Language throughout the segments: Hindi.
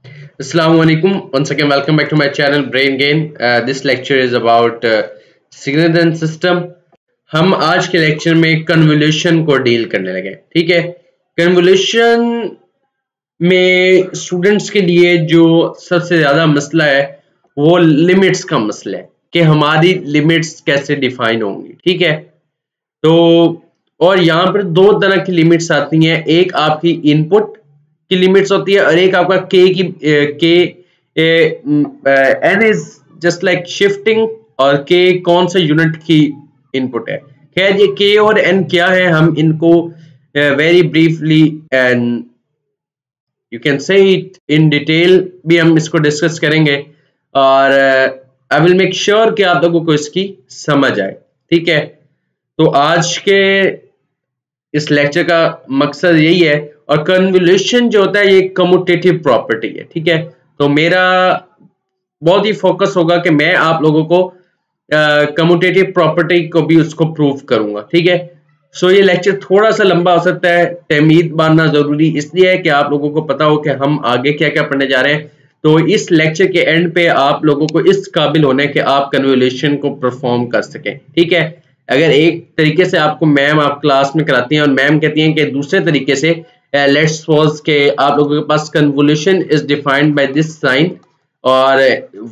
Assalamu alaikum. Once again, welcome back to my channel Brain Gain. This lecture is about signal and system. हम आज के लेक्चर में कन्वोल्यूशन को डील करने लगे. ठीक है, कन्वोल्यूशन में स्टूडेंट्स के लिए जो सबसे ज्यादा मसला है वो लिमिट्स का मसला है कि हमारी लिमिट्स कैसे डिफाइन होंगी. ठीक है, तो और यहाँ पर दो तरह की लिमिट्स आती हैं. एक आपकी इनपुट की लिमिट्स होती है और एक आपका K N is just like shifting और के कौन सा यूनिट की इनपुट है. खैर ये के और एन क्या है हम इनको very briefly and you can say it in detail भी हम इसको डिस्कस करेंगे और आई विल मेक श्योर कि आप लोगों को इसकी समझ आए. ठीक है, तो आज के इस लेक्चर का मकसद यही है. और कन्वोल्यूशन जो होता है ये कम्यूटेटिव प्रॉपर्टी है. ठीक है, तो मेरा बहुत ही फोकस होगा कि मैं आप लोगों को कम्यूटेटिव प्रॉपर्टी को भी उसको प्रूव करूंगा. ठीक है, सो ये लेक्चर थोड़ा सा लंबा हो सकता है. तमीद बांधना जरूरी इसलिए है कि आप लोगों को पता हो कि हम आगे क्या क्या पढ़ने जा रहे हैं. तो इस लेक्चर के एंड पे आप लोगों को इस काबिल होना है कि आप कन्वोल्यूशन को परफॉर्म कर सकें. ठीक है, अगर एक तरीके से आपको मैम आप क्लास में कराती हैं और मैम कहती हैं कि दूसरे तरीके से लेट्स सपोज के आप लोगों के पास convolution is defined by this sign और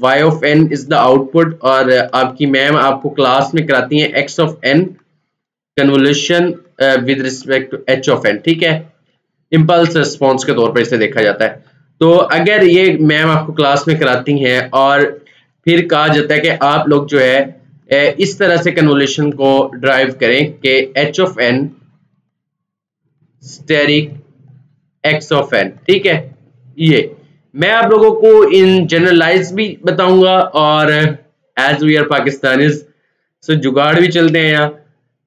y of n is the output और आपकी मैम आपको क्लास में कराती हैं x of n convolution with respect to h of n. ठीक है, इंपल्स रिस्पॉन्स के तौर पर इसे देखा जाता है. तो अगर ये मैम आपको क्लास में कराती हैं और फिर कहा जाता है कि आप लोग जो है इस तरह से कन्वोल्यूशन को ड्राइव करें कि h of n asterisk x of n. ठीक है, ये मैं आप लोगों को इन जनरलाइज भी बताऊंगा और एज वी आर पाकिस्तानीज सो जुगाड़ भी चलते हैं यहाँ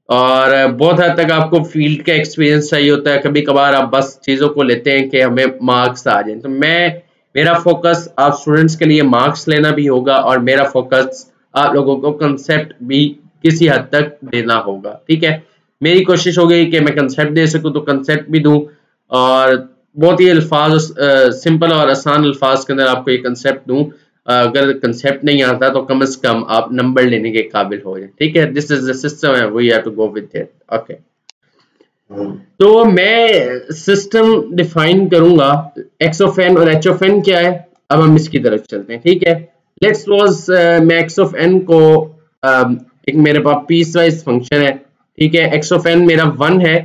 और बहुत हद तक आपको फील्ड का एक्सपीरियंस चाहिए होता है. कभी कभार आप बस चीज़ों को लेते हैं कि हमें मार्क्स आ जाए. तो मेरा फोकस आप स्टूडेंट्स के लिए मार्क्स लेना भी होगा और मेरा फोकस आप लोगों को कंसेप्ट भी किसी हद तक देना होगा. ठीक है, मेरी कोशिश होगी कि मैं कंसेप्ट दे सकूं तो कंसेप्ट भी दूं और बहुत ही अल्फाज सिंपल और आसान अल्फाज के अंदर आपको ये कंसेप्ट दूं. अगर कंसेप्ट नहीं आता तो कम से कम आप नंबर लेने के काबिल हो जाए. ठीक है, this is the system and we have to go with it. Okay, तो मैं सिस्टम डिफाइन करूंगा. x ऑफ n और h ऑफ n क्या है, अब हम इसकी तरफ चलते हैं. ठीक है, लेट्स सपोज मैं x ऑफ n को एक मेरे पास पीस वाइज फंक्शन है. ठीक है, x ऑफ n मेरा 1 है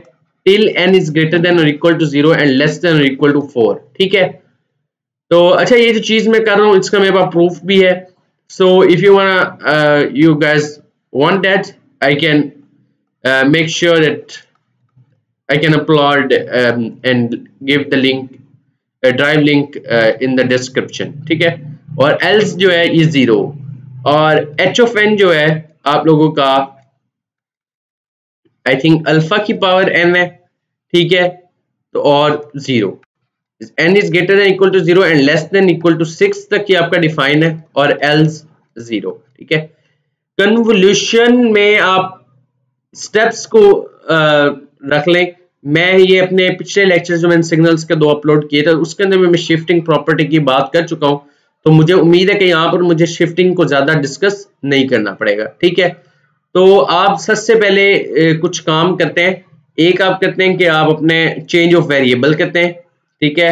till n is greater than और equal to 0 and less than और इक्वल टू 4. ठीक है, तो अच्छा ये जो चीज मैं कर रहा हूँ इसका मेरे पास प्रूफ भी है. So if you want you guys want that I can make sure that I can upload and give the link drive link in the description. ठीक है, और else जो है ये 0 और h of n जो है आप लोगों का आई थिंक अल्फा की पावर n है. ठीक है, तो और 0 n is greater than equal to 0 and less than equal to 6 तक ये आपका डिफाइन है और else 0. ठीक है, कन्वोल्यूशन में आप स्टेप्स को रख लें. मैं ये अपने पिछले लेक्चर जो मैंने सिग्नल्स के 2 अपलोड किए थे उसके अंदर मैं शिफ्टिंग प्रॉपर्टी की बात कर चुका हूं, तो मुझे उम्मीद है कि यहाँ पर मुझे शिफ्टिंग को ज्यादा डिस्कस नहीं करना पड़ेगा. ठीक है, तो आप सबसे पहले कुछ काम करते हैं. एक आप करते हैं कि आप अपने चेंज ऑफ वेरिएबल करते हैं. ठीक है,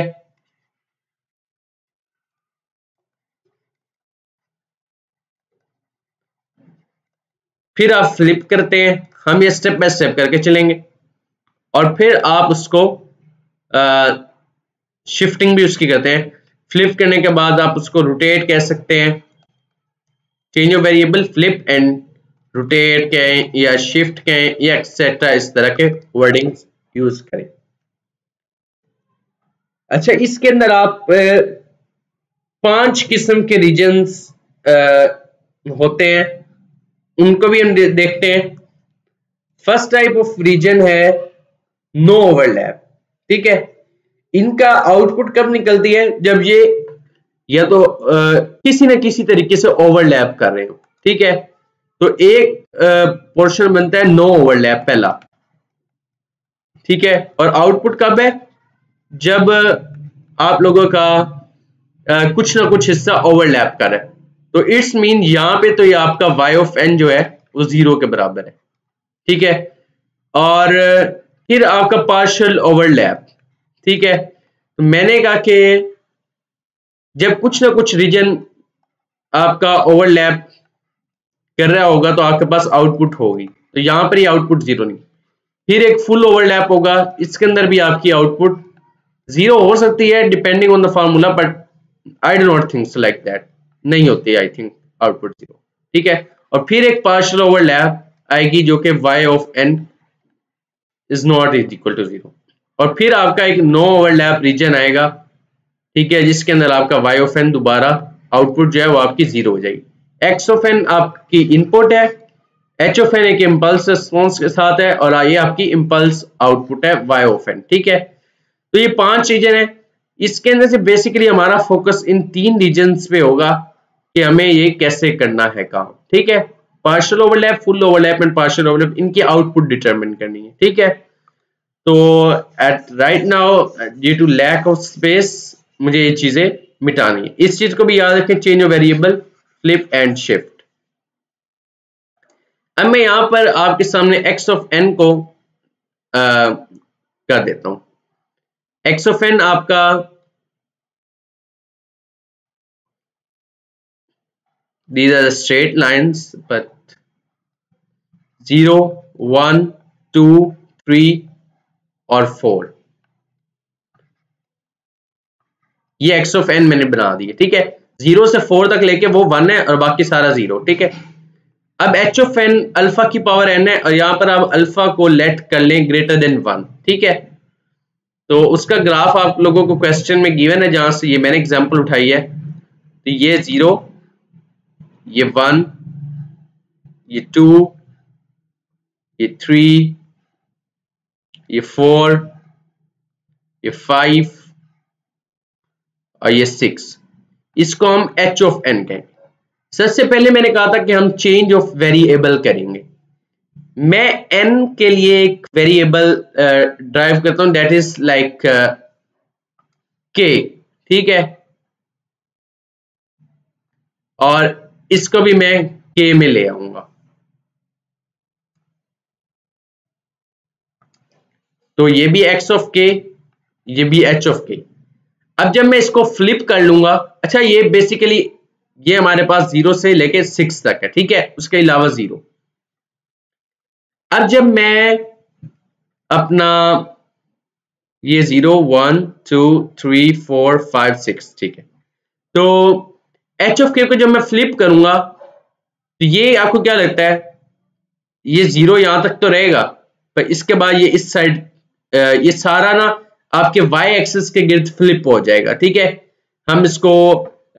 फिर आप फ्लिप करते हैं. हम ये स्टेप बाय स्टेप करके चलेंगे और फिर आप उसको शिफ्टिंग भी उसकी करते हैं. फ्लिप करने के बाद आप उसको रोटेट कह सकते हैं. Change of variable, flip and rotate कहें या शिफ्ट कहें या एक्सेट्रा, इस तरह के वर्डिंग्स यूज करें. अच्छा, इसके अंदर आप 5 किस्म के रीजन्स होते हैं, उनको भी हम देखते हैं. फर्स्ट टाइप ऑफ रीजन है नो ओवरलैप. ठीक है, इनका आउटपुट कब निकलती है, जब ये या तो किसी न किसी तरीके से ओवरलैप कर रहे हो. ठीक है, तो एक पोर्शन बनता है नो ओवरलैप पहला. ठीक है, और आउटपुट कब है, जब आप लोगों का कुछ ना कुछ हिस्सा ओवरलैप कर रहा है, तो इट्स मीन यहाँ पे तो ये आपका y ऑफ n जो है वो 0 के बराबर है, ठीक है। और फिर आपका पार्शियल ओवरलैप, ठीक है। तो मैंने कहा कि जब कुछ ना कुछ रीजन आपका ओवरलैप कर रहा होगा तो आपके पास आउटपुट होगी, तो यहां पर ये आउटपुट 0 नहीं। फिर एक फुल ओवरलैप होगा, इसके अंदर भी आपकी आउटपुट 0 हो सकती है depending on the formula, but I do not think like that, नहीं होती आई थिंक आउटपुट 0, ठीक है। और फिर एक पार्शियल ओवरलैप आएगी जो कि y of n is not is equal to 0, और फिर आपका एक नो ओवरलैप रीजन आएगा, ठीक है, जिसके अंदर आपका y ऑफ n दोबारा आउटपुट जो है वो आपकी 0 हो जाएगी। x ऑफ n आपकी इनपुट है, h ऑफ n एक इम्पल्स रिस्पॉन्स के साथ है, और ये आपकी इम्पल्स आउटपुट है y ऑफ n, ठीक है। तो ये 5 रीजन है, इसके अंदर से बेसिकली हमारा फोकस इन 3 रीजन्स पे होगा कि हमें ये कैसे करना है काम, ठीक है। Partial overlap, full overlap and partial overlap, इनकी आउटपुट डिटरमिन करनी है, ठीक है। तो at right now due to lack of space मुझे ये चीजें मिटानी है। इस चीज को भी याद रखें, change of variable, flip and shift. अब मैं यहां पर आपके सामने x ऑफ n को कर देता हूं। x ऑफ n आपका these are the straight lines but 0 1 2 3 और 4, ये x ऑफ n मैंने बना दी है, ठीक है। 0 से 4 तक लेके वो 1 है और बाकी सारा 0, ठीक है। अब h ऑफ n अल्फा की पावर n है, और यहां पर आप अल्फा को लेट कर लें ग्रेटर देन 1, ठीक है। तो उसका ग्राफ आप लोगों को क्वेश्चन में गिवन है, जहां से ये मैंने एग्जांपल उठाई है। तो ये 0, ये 1, ये 2, ये 3, ये 4, ये 5 और ये 6, इसको हम h ऑफ n कहेंगे। सबसे पहले मैंने कहा था कि हम चेंज ऑफ वेरिएबल करेंगे। मैं n के लिए एक वेरिएबल ड्राइव करता हूं, दैट इज लाइक k, ठीक है। और इसको भी मैं k में ले आऊंगा, तो ये भी x ऑफ k, ये भी h ऑफ k। अब जब मैं इसको फ्लिप कर लूंगा, अच्छा ये बेसिकली ये हमारे पास 0 से लेके 6 तक है, ठीक है, उसके अलावा 0। अब जब मैं अपना ये 0 1 2 3 4 5 6, ठीक है, तो h ऑफ k को जब मैं फ्लिप करूंगा तो ये आपको क्या लगता है, ये 0 यहां तक तो रहेगा, पर इसके बाद ये इस साइड ये सारा ना आपके y एक्सिस के गिर्द फ्लिप हो जाएगा, ठीक है। हम इसको,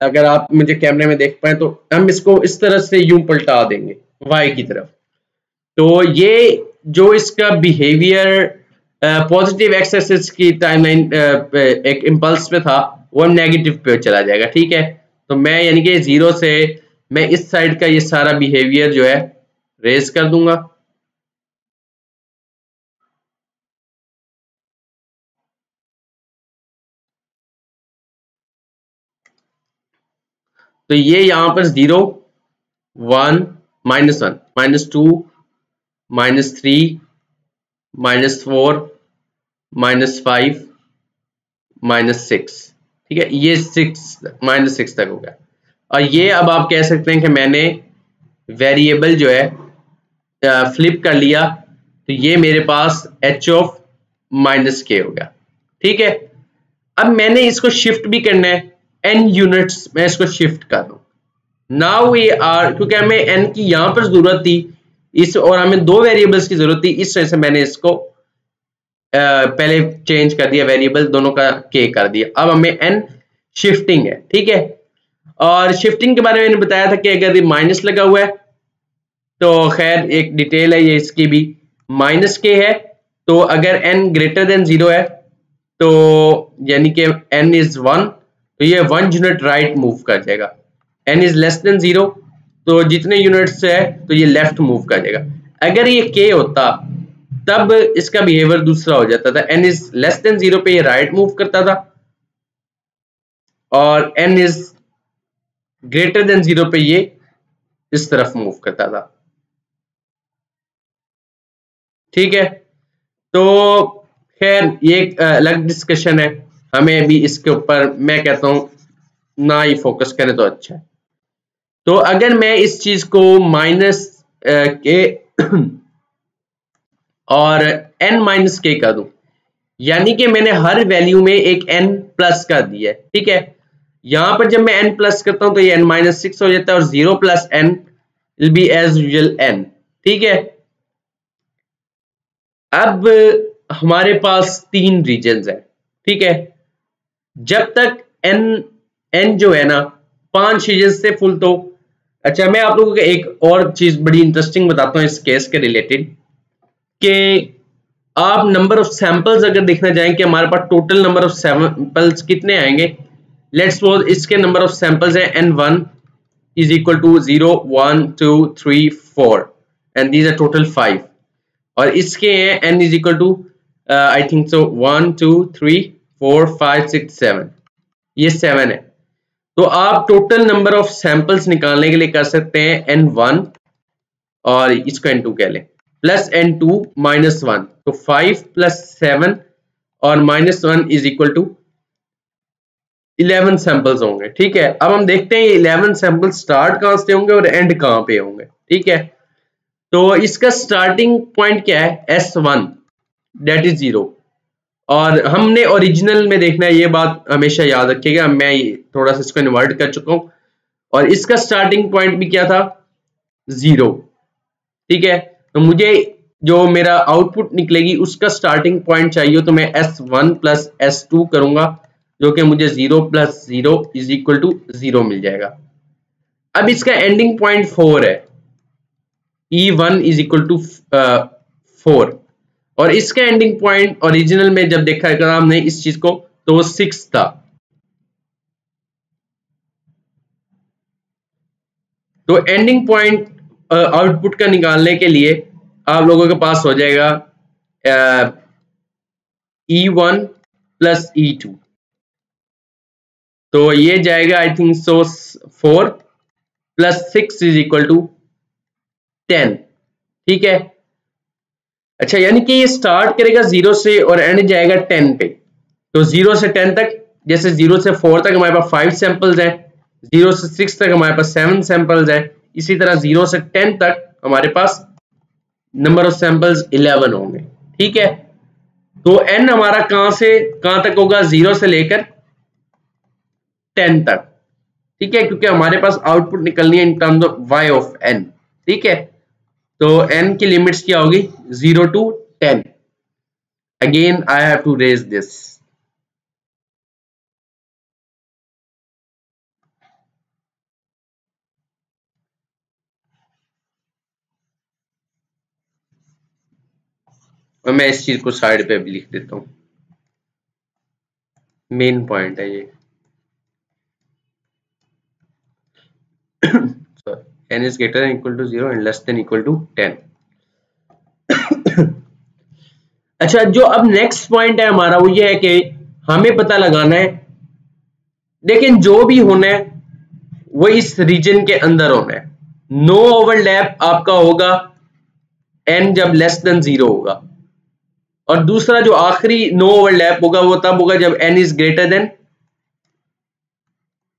अगर आप मुझे कैमरे में देख पाए तो हम इसको इस तरह से यूं पलटा देंगे y की तरफ। तो ये जो इसका बिहेवियर पॉजिटिव एक्स एक्सिस की टाइमलाइन एक इंपल्स पे था, वो नेगेटिव पे चला जाएगा, ठीक है। तो मैं यानी कि 0 से मैं इस साइड का ये सारा बिहेवियर जो है रेज कर दूंगा। तो ये यहां पर 0 1 -1 -2 -3 -4 -5 -6, ठीक है, ये 6 तक हो गया। और ये अब आप कह सकते हैं कि मैंने वेरिएबल जो है फ्लिप कर लिया, तो ये मेरे पास h ऑफ -k हो गया, ठीक है। अब मैंने इसको शिफ्ट भी करना है, n यूनिट्स मैं इसको शिफ्ट कर दूं। नाउ वी आर, क्योंकि हमें n की यहां पर जरूरत थी इस, और हमें 2 वेरिएबल्स की जरूरत थी, इस वजह से मैंने इसको पहले चेंज कर दिया, वेरिएबल दोनों का k कर दिया। अब हमें n शिफ्टिंग है, ठीक है। और शिफ्टिंग के बारे में मैंने बताया था कि अगर ये माइनस लगा हुआ है तो खैर एक डिटेल है ये इसकी भी, -k है तो अगर n ग्रेटर देन 0 है तो यानी कि n इज 1, तो ये 1 यूनिट राइट मूव कर जाएगा। n इज लेस देन 0 तो जितने यूनिट्स है तो ये लेफ्ट मूव कर जाएगा। अगर ये k होता तब इसका बिहेवियर दूसरा हो जाता था, n इज लेस देन 0 पे ये राइट मूव करता था, और n इज ग्रेटर देन 0 पे ये इस तरफ मूव करता था। ठीक है, तो खैर ये एक अलग डिस्कशन है, हमें अभी इसके ऊपर मैं कहता हूं ना ही फोकस करें तो अच्छा है। तो अगर मैं इस चीज को माइनस के और n माइनस के कर दूं, यानी कि मैंने हर वैल्यू में एक n प्लस कर दिया है। ठीक है, यहां पर जब मैं n प्लस करता हूं तो ये n माइनस 6 हो जाता है और 0 plus n will be as usual n। ठीक है, अब हमारे पास 3 रीजन्स है। ठीक है, जब तक n जो है ना 5 रीजन से फुल, तो अच्छा मैं आप लोगों को एक और चीज बड़ी इंटरेस्टिंग बताता हूँ इस केस के रिलेटेड, कि आप नंबर ऑफ सैंपल्स अगर देखना चाहें कि हमारे पास टोटल नंबर ऑफ सैंपल्स कितने आएंगे, लेट्स सपोज इसके नंबर ऑफ सैंपल्स है n1 is equal to 0 1 2 3 4 and these are total 5, और इसके हैं n is equal to I think so 1 2 3 4 5 6 7, ये 7 है। तो आप टोटल नंबर ऑफ सैंपल्स निकालने के लिए कर सकते हैं n1 और इसको n2 कह लें प्लस n2 माइनस 1, तो 5 प्लस 7 और minus 1 is equal to 11 samples होंगे। ठीक है, अब हम देखते हैं 11 सैंपल स्टार्ट कहां से होंगे और एंड कहां पे होंगे। ठीक है, तो इसका स्टार्टिंग पॉइंट क्या है S1 दैट इज 0, और हमने ओरिजिनल में देखना है, ये बात हमेशा याद रखिएगा, मैं थोड़ा सा इसको इन्वर्ट कर चुका हूं, और इसका स्टार्टिंग पॉइंट भी क्या था 0। ठीक है, तो मुझे जो मेरा आउटपुट निकलेगी उसका स्टार्टिंग पॉइंट चाहिए, तो मैं S1 प्लस S2 करूंगा, जो कि मुझे 0 प्लस 0 इज इक्वल टू 0 मिल जाएगा। अब इसका एंडिंग पॉइंट 4 है, E1 इज इक्वल टू 4, और इसका एंडिंग पॉइंट ओरिजिनल में जब देखा है हमने इस चीज को तो वो 6 था। तो एंडिंग पॉइंट आउटपुट का निकालने के लिए आप लोगों के पास हो जाएगा E1 प्लस E2, तो ये जाएगा I think so 4 plus 6 is equal to 10। ठीक है, अच्छा यानी कि ये स्टार्ट करेगा 0 से और एंड जाएगा 10 पे, तो 0 से 10 तक, जैसे 0 से 4 तक हमारे पास 5 सैंपल्स हैं, 0 से 6 तक हमारे पास 7 सैंपल्स हैं, इसी तरह 0 से 10 तक हमारे पास नंबर ऑफ सैंपल्स 11 होंगे। ठीक है, तो n हमारा कहां से कहां तक होगा 0 से लेकर 10 तक। ठीक है, क्योंकि हमारे पास आउटपुट निकलनी है in terms of y of n। ठीक है, तो n की लिमिट्स क्या होगी 0 to 10। Again I have to raise this, और मैं इस चीज को साइड पे भी लिख देता हूं, मेन पॉइंट है ये। n is greater than equal to 0 and less than equal to 10। अच्छा, जो अब नेक्स्ट पॉइंट है हमारा वो ये है कि हमें पता लगाना है, लेकिन जो भी होना है वो इस रीजन के अंदर होना है। नो ओवरलैप आपका होगा n जब लेस देन 0 होगा, और दूसरा जो आखिरी नो ओवरलैप होगा वो तब होगा जब n इज ग्रेटर देन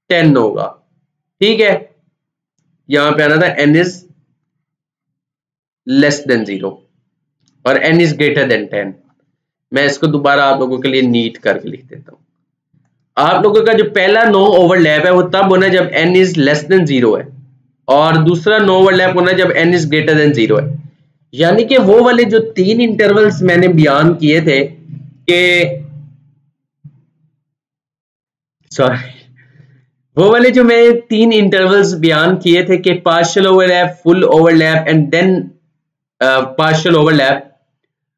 10 होगा। ठीक है, यहां पे आना था n इज लेस देन 0 और n इज ग्रेटर देन 10। मैं इसको दोबारा आप लोगों के लिए नीट करके लिख देता हूं। आप लोगों का जो पहला नो ओवरलैप है वो तब होना जब n इज लेस देन 0 है, और दूसरा नो ओवरलैप होना जब n इज ग्रेटर देन 0 है। यानी कि वो वाले जो 3 इंटरवल्स मैंने बयान किए थे कि सॉरी वो वाले जो मैंने 3 इंटरवल्स बयान किए थे कि partial overlap, full overlap and then partial overlap,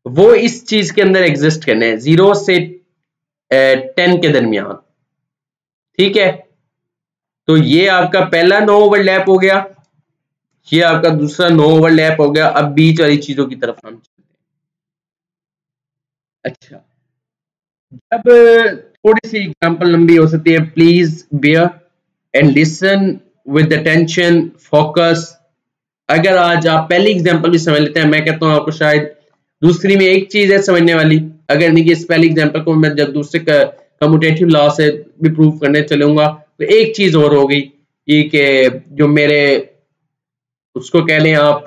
वो इस चीज के अंदर एग्जिस्ट करने हैं 0 से 10 के दरमियान। ठीक है, तो ये आपका पहला नो ओवरलैप हो गया, ये आपका दूसरा नो ओवरलैप हो गया। अब बीच वाली चीजों की तरफ हम चलते हैं। अच्छा, जब थोड़ी सी एग्जांपल लंबी हो सकती है, please bear and listen with attention, focus. अगर आज आप पहली एग्जांपल भी समझ लेते हैं, मैं कहता हूँ आपको शायद दूसरी में एक चीज है समझने वाली। अगर नहीं कि इस पहली एग्जांपल को मैं जब दूसरे कम्यूटेटिव लॉ से भी प्रूव करने चलूंगा तो एक चीज और होगी ये कि जो मेरे उसको कह लें आप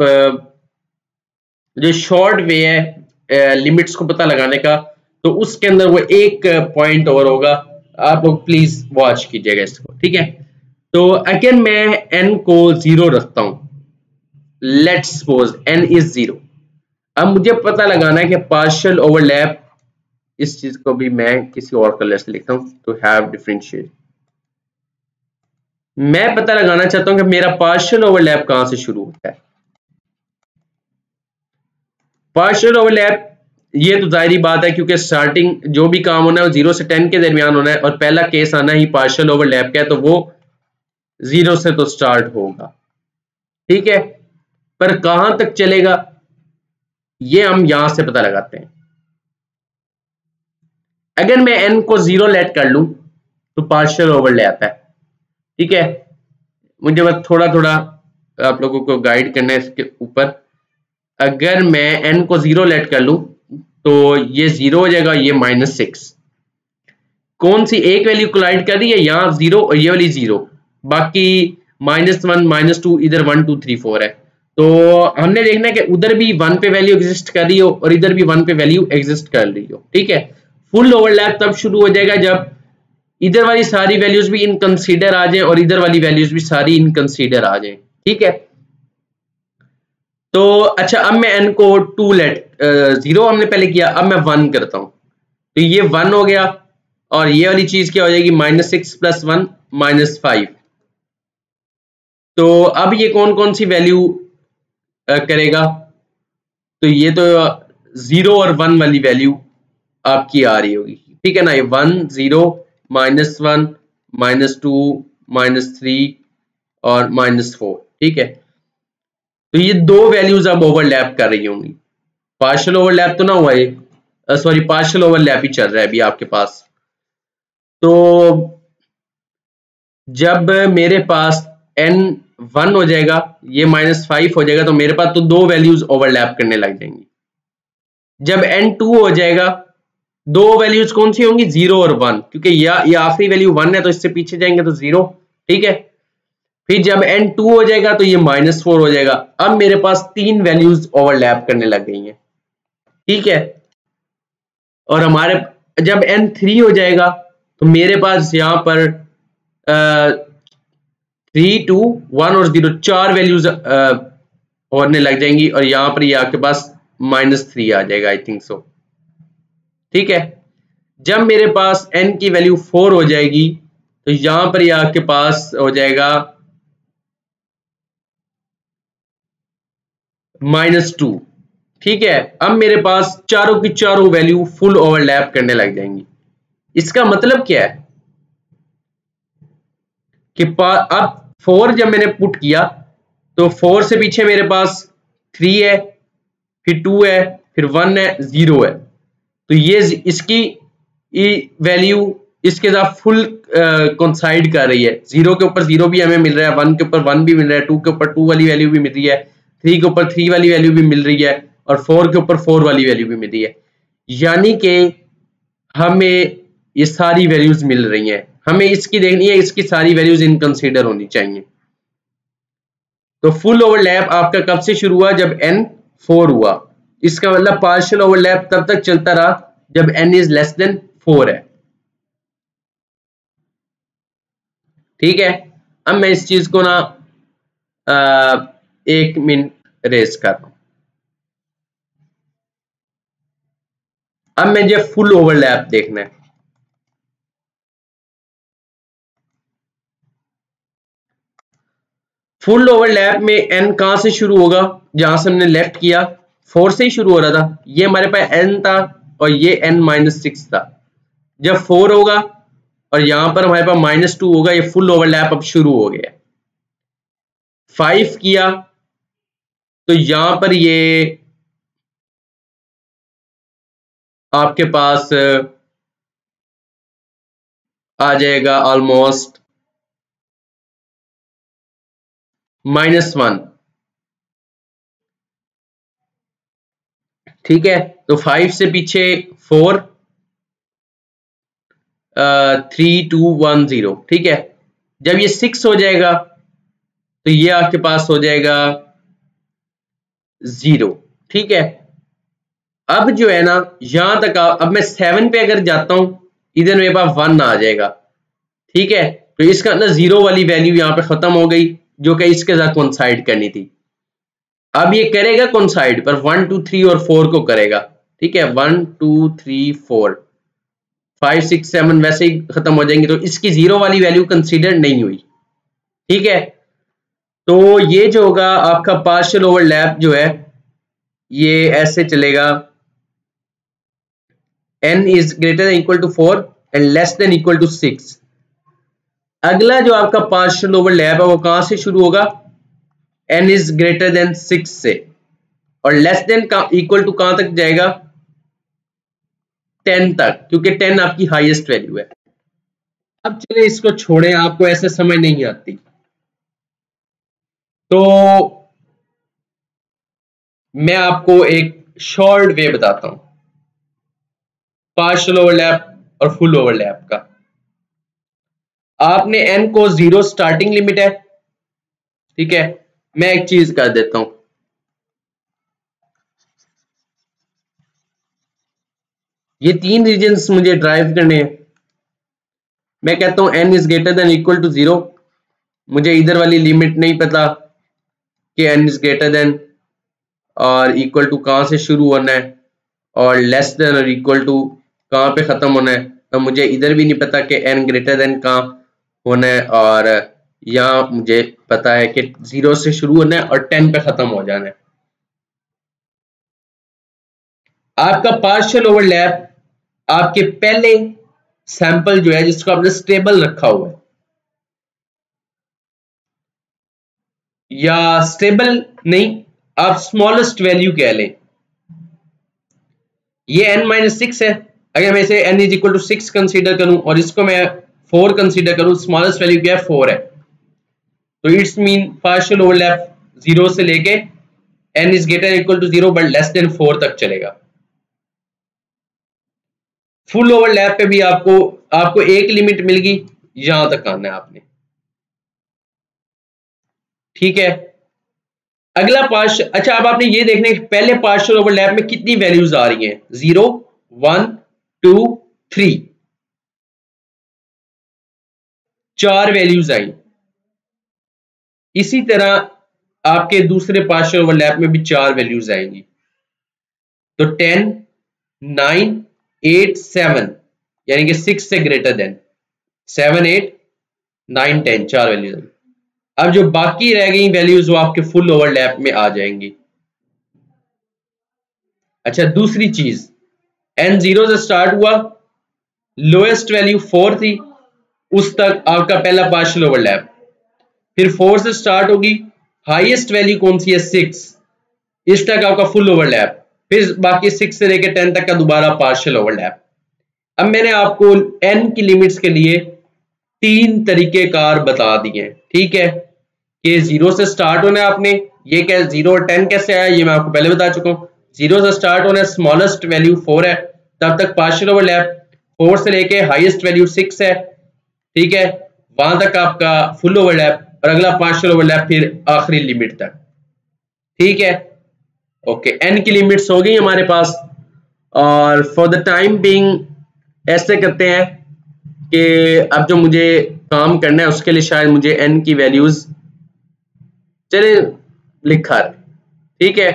जो शॉर्ट वे है लिमिट्स को पता लगाने का, तो उसके अंदर वो एक पॉइंट और होगा। आप लोग प्लीज वॉच कीजिएगा इसको, ठीक है। तो अगर मैं n को 0 रखता हूं, लेट्स सपोज n इज 0, अब मुझे पता लगाना है कि पार्शियल ओवरलैप, इस चीज को भी मैं किसी और कलर से लिखता हूं, टू हैव डिफरेंशिएट। मैं पता लगाना चाहता हूं कि मेरा पार्शियल ओवरलैप कहां से शुरू होता है। पार्शियल ओवरलैप, ये तो जाहिर बात है क्योंकि स्टार्टिंग जो भी काम होना है वो 0 से 10 के दरमियान होना है, और पहला केस आना ही पार्शियल ओवरलैप का है, तो वो 0 से तो स्टार्ट होगा, ठीक है। पर कहां तक चलेगा ये हम यहां से पता लगाते हैं। अगर मैं n को 0 लेट कर लूं तो पार्शियल ओवरलैप है, ठीक है। मुझे बस थोड़ा थोड़ा आप लोगों को गाइड करना है इसके ऊपर। अगर मैं n को 0 लेट कर लूं तो ये 0 हो जाएगा, ये -6। कौन सी एक वैल्यू कोलाइड कर रही है, यहाँ 0 और ये वाली 0, बाकी -1 -2 इधर 1 2 3 4 है। तो हमने देखना है कि उधर भी 1 पे वैल्यू एग्जिस्ट कर रही हो और इधर भी 1 पे वैल्यू एग्जिस्ट कर रही हो, ठीक है। फुल ओवरलैप तब शुरू हो जाएगा जब इधर वाली सारी वैल्यूज भी इन कंसीडर आ जाए और इधर वाली वैल्यूज भी सारी इन कंसीडर आ जाए, ठीक है। तो अच्छा, अब मैं n को 2 लेट 0 हमने पहले किया, अब मैं 1 करता हूं, तो ये 1 हो गया, और ये वाली चीज क्या हो जाएगी, -6 + 1 -5। तो अब ये कौन कौन सी वैल्यू करेगा, तो ये तो 0 और 1 वाली वैल्यू आपकी आ रही होगी, ठीक है ना। ये 1 0 -1 -2 -3 और -4, ठीक है। तो ये दो वैल्यूज अब ओवरलैप कर रही होंगी। पार्शियल ओवरलैप तो ना हुआ ये, सॉरी पार्शियल ओवरलैप ही चल रहा है अभी आपके पास। तो जब मेरे पास n 1 हो जाएगा, ये -5 हो जाएगा, तो मेरे पास तो दो वैल्यूज ओवरलैप करने लग जाएंगी। जब n 2 हो जाएगा, दो वैल्यूज कौन सी होंगी, 0 और 1, क्योंकि ये आखिरी वैल्यू 1 है तो इससे पीछे जाएंगे तो 0, ठीक है। फिर जब n 2 हो जाएगा तो ये -4 हो जाएगा। अब मेरे पास तीन वैल्यूज ओवरलैप करने लग गई हैं, ठीक है। और हमारे जब n 3 हो जाएगा तो मेरे पास यहाँ पर 3 2 1 और 0 चार वैल्यूज होने लग जाएंगी, और यहाँ पर ये आपके पास -3 आ जाएगा, आई थिंक सो, ठीक है। जब मेरे पास n की वैल्यू 4 हो जाएगी तो यहाँ पर ये आपके पास हो जाएगा -2, ठीक है। अब मेरे पास चारों की चारों वैल्यू फुल ओवरलैप करने लग जाएंगी। इसका मतलब क्या है कि अब 4 जब मैंने पुट किया तो 4 से पीछे मेरे पास 3 है, फिर 2 है, फिर 1 है, 0 है। तो ये इसकी वैल्यू इसके साथ फुल कोइंसाइड कर रही है। 0 के ऊपर 0 भी हमें मिल रहा है, 1 के ऊपर 1 भी मिल रहा है, 2 के ऊपर 2 वाली वैल्यू भी मिल रही है, 3 के ऊपर 3 वाली वैल्यू भी मिल रही है, और 4 के ऊपर 4 वाली वैल्यू भी मिल रही है। यानी कि हमें ये सारी वैल्यूज मिल रही हैं, हमें इसकी देखनी है, इसकी सारी वैल्यूज इन कंसीडर होनी चाहिए। तो फुल ओवरलैप आपका कब से शुरू हुआ, जब n 4 हुआ। इसका मतलब पार्शियल ओवरलैप तब तक चलता रहा जब n इज लेस देन 4 है, ठीक है। अब मैं इस चीज को ना 1 मिनट रेस कर रहा हूं। अब मुझे फुल ओवरलैप देखना है। फुल ओवरलैप में n कहां से शुरू होगा, जहां से हमने लेफ्ट किया 4 से ही शुरू हो रहा था। ये हमारे पास n था और ये n-6 था। जब 4 होगा और यहां पर हमारे पास -2 होगा, ये फुल ओवरलैप अब शुरू हो गया। 5 किया तो यहां पर ये आपके पास आ जाएगा ऑलमोस्ट -1। ठीक है, तो 5 से पीछे 4, 3 2 1 0। ठीक है, जब ये 6 हो जाएगा तो ये आपके पास हो जाएगा 0। ठीक है, अब जो है ना यहां तक अब मैं 7 पे अगर जाता हूं, इधर मेरे पास 1 आ जाएगा। ठीक है, तो इसका ना 0 वाली वैल्यू यहां पे खत्म हो गई, जो कि इसके साथ कोइंसाइड करनी थी। अब ये करेगा कोइंसाइड पर 1 2 3 और 4 को करेगा। ठीक है, 1 2 3 4 5 6 7 वैसे ही खत्म हो जाएंगे, तो इसकी 0 वाली वैल्यू कंसीडर नहीं हुई। ठीक है, तो ये जो होगा आपका पार्शियल ओवरलैप जो है ये ऐसे चलेगा, n is greater than equal to 4 and less than equal to 6। अगला जो आपका पार्शियल ओवरलैप है वो कहां से शुरू होगा, n is greater than 6 से, और लेस देन का इक्वल टू कहां तक जाएगा, 10 तक, क्योंकि 10 आपकी हाईएस्ट वैल्यू है। अब चलिए इसको छोड़ें, आपको ऐसे समझ नहीं आती, तो मैं आपको एक शॉर्ट वे बताता हूं पार्शियल ओवरलैप और फुल ओवरलैप का। आपने n को 0 स्टार्टिंग लिमिट है। ठीक है, मैं एक चीज कर देता हूं, ये 3 रीजन्स मुझे ड्राइव करने हैं। मैं कहता हूं n is greater than equal to 0, मुझे इधर वाली लिमिट नहीं पता कि n इज ग्रेटर देन और इक्वल टू कहां से शुरू होना है, और लेस देन और इक्वल टू कहां पे खत्म होना है। तो मुझे इधर भी नहीं पता कि n ग्रेटर देन कहां होना है, और यहां मुझे पता है कि 0 से शुरू होना है और 10 पे खत्म हो जाना है। आपका पार्शियल ओवरलैप आपके पहले सैंपल जो है जिसको आपने स्टेबल रखा हुआ है, या स्टेबल नहीं, आप स्मॉलेस्ट वैल्यू कह लें, ये n-6 है। अगर मैं इसे n is equal to 6 consider करूं और इसको मैं 4 कंसीडर करूं, स्मॉलेस्ट वैल्यू क्या है, 4 है, तो इट्स मीन पार्शियल ओवरलैप 0 से लेके n is greater equal to 0 but less than 4 तक चलेगा। फुल ओवरलैप पे भी आपको एक लिमिट मिल गई, यहां तक आना है आपने। ठीक है, अगला पार्शियल, अच्छा अब आपने ये देखना है पहले पार्शियल ओवरलैप में कितनी वैल्यूज आ रही हैं, 0 1 2 3, 4 वैल्यूज आई। इसी तरह आपके दूसरे पार्शियल ओवरलैप में भी 4 वैल्यूज आएंगी, तो 10 9 8 7, यानी कि 6 से ग्रेटर देन 7 8 9 10, 4 वैल्यूज आएंगी। अब जो बाकी रह गई वैल्यूज वो आपके फुल ओवरलैप में आ जाएंगी। अच्छा, दूसरी चीज, n 0 से स्टार्ट हुआ, लोएस्ट वैल्यू 4 थी, उस तक आपका पहला पार्शियल ओवरलैप, फिर 4 से स्टार्ट होगी, हाईएस्ट वैल्यू कौन सी है, 6, इस तक आपका फुल ओवरलैप, फिर बाकी 6 से लेकर 10 तक का दोबारा पार्शियल ओवरलैप। अब मैंने आपको n की लिमिट्स के लिए 3 तरीके कार बता दिए। ठीक है, कि 0 से स्टार्ट होना है आपने, ये क्या 0 और 10 कैसे आया ये मैं आपको पहले बता चुका हूं। 0 से स्टार्ट होना है, स्मॉलेस्ट वैल्यू 4 है, तब तक पार्शियल ओवरलैप, 4 से लेके हाईएस्ट वैल्यू 6 है। ठीक है, वहां तक आपका फुल ओवरलैप, और अगला पार्शियल ओवरलैप फिर आखिरी लिमिट तक। ठीक है, ओके, n की लिमिट्स हो गई हमारे पास, और फॉर द टाइम बीइंग ऐसे करते हैं कि अब जो मुझे काम करना है उसके लिए शायद मुझे n की वैल्यूज चले लिखा है। ठीक है,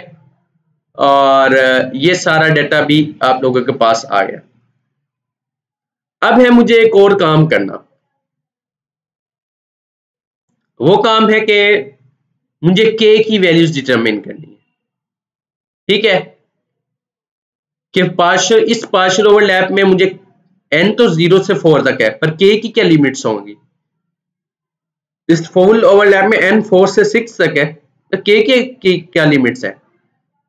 और ये सारा डाटा भी आप लोगों के पास आ गया। अब है मुझे एक और काम करना, वो काम है कि मुझे k की वैल्यूज डिटरमिन करनी है। ठीक है, कि इस पार्शियल ओवरलैप में मुझे n तो 0 से 4 तक है, पर k की क्या लिमिट्स होंगी। इस फुल ओवरलैप में n 4 से 6 तक है, तो k की क्या लिमिट्स है।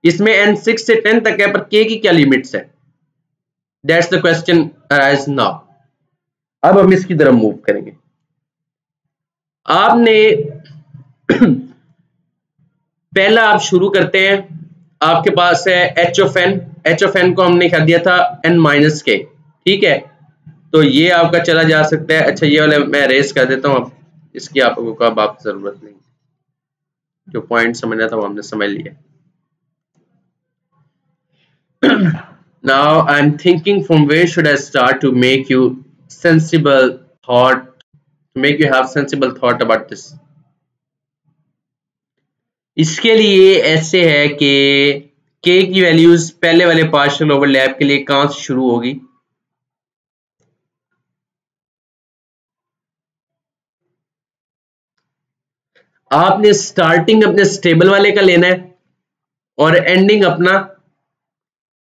इसमें n 6 से 10 तक है, पर k की क्या लिमिट्स है। That's the question arise now. अब हम इसकी तरफ मूव करेंगे। आपने पहला आप शुरू करते हैं, आपके पास है H of N. H of N को हमने कर दिया था एन माइनस के, ठीक है। तो ये आपका चला जा सकता है। अच्छा, ये वाला मैं रेस कर देता हूँ, इसकी आपको कब आप जरूरत नहीं, जो पॉइंट समझना था वो हमने समझ लिया। Now I'm thinking from where should I start to make you sensible thought, to make you have sensible thought about this. इसके लिए ऐसे है कि k की वैल्यूज पहले वाले पार्शियल ओवरलैप के लिए कहां से शुरू होगी? आपने स्टार्टिंग अपने स्टेबल वाले का लेना है और एंडिंग अपना